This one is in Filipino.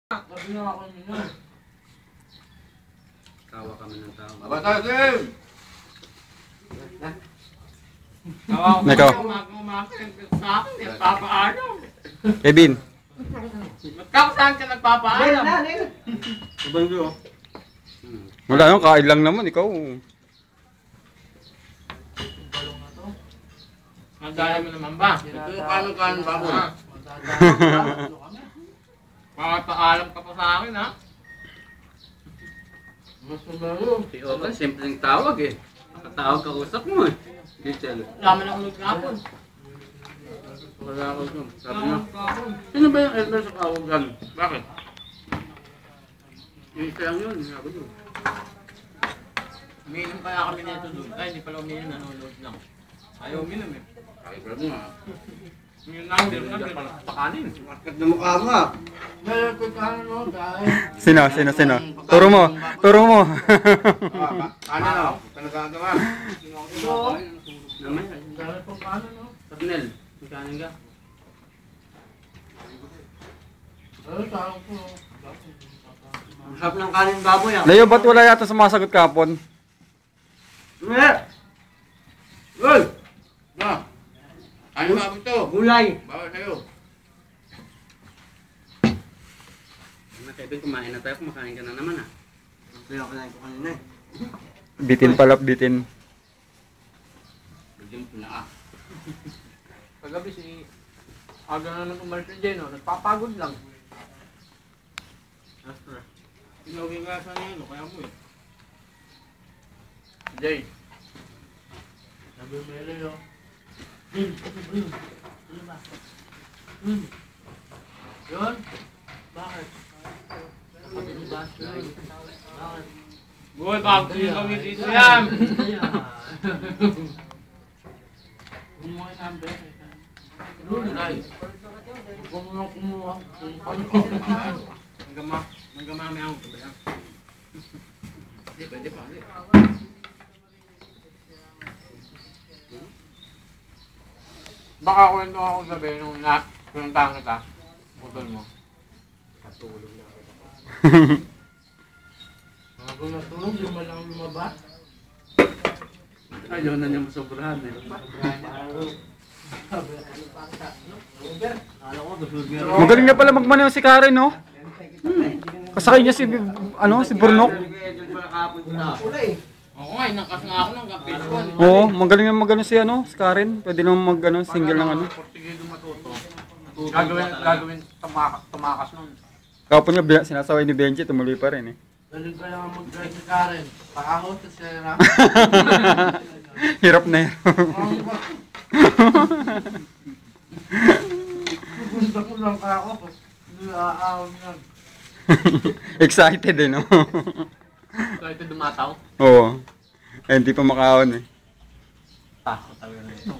Sabi na ako nyo. Tawa kami ng tao. Babatasin! Ikaw. Sa akin, nagpapaalam. Kevin. Magkakasaan ka nagpapaalam. Sabang doon. Wala nang kain lang naman, ikaw. Nagdala mo naman ba? Ito yung kano-kano baboy. Makapaalam ka pa sa akin, ha? Mas malayo. Si Oban, simpleng tawag eh. Nakatawag ka usap mo eh. Detail. Laman ako nagkapon. Wala ako dun. Sabi niya, sino ba yung elder sa kawagan? Bakit? Yung isa lang yun, sabi niyo. Umiinom kaya kami nito doon. Ay, hindi pala umiinom, nanonood lang. Ayaw umiinom eh. Ay, pero nga. Umiinom lang, hindi rin pakanin. Market na mukha mo ah. Meron ko ka ano, dahil... Sino? Turo mo. Ano na? Ito nagagawa. Ito, Naman. dahil pang paano, no? Pernel, magkanin ka. Ay, tawag ko. Ang sarap ng kanin baboy ah. Leo, ba't wala yata sumasagot kapon? Uy! Uy! Na! Ano baboy to? Gulay! Bawal sa'yo. Kevin, kumain na tayo. Kumakain ka na naman ah. Kaya kinain ko kanina eh. Bitin pala, bitin. Bigyan ko na ah. Kagabi si... Aga na ng commercial dyan, no? Nagpapagod lang. Astra. Tinawin ka sa niya, kaya mo eh. Jay. Sabi mo yun, no? Yun? Bakit? Boy, bago yung gawin dito yan! Kumuha ng beses. Ay, huwag mo nang kumuha. Manggamami ako ito ba yan? Hindi, pwede pa. Baka kwento ako sabihin nung pinuntahan kita. Butol mo. Katulog na ako. Bago natulog, yung malang lumabas. Ayaw na niya masobrahan eh. Magaling na pala magmaneho si Karen, no? Kasakay niya si, si Burnok. Oo nga, inakas nga ako ng kapis ko. Oo, magaling na magano si, si Karen. Pwede naman single ng Portugido matuto. Gagawin tumakas nun. Kapon niya, sinasaway ni Benji, tumuloy pa rin eh. Galing ka lang mag-drive si Karen. Pakahot sa Sierra. Hirap na hirap. Gusto ko lang kaya ako. Hindi aawag yan. Excited eh, no? Kahit dumataw. Oo. Eh, hindi pa makaon eh. Takot talaga na ito.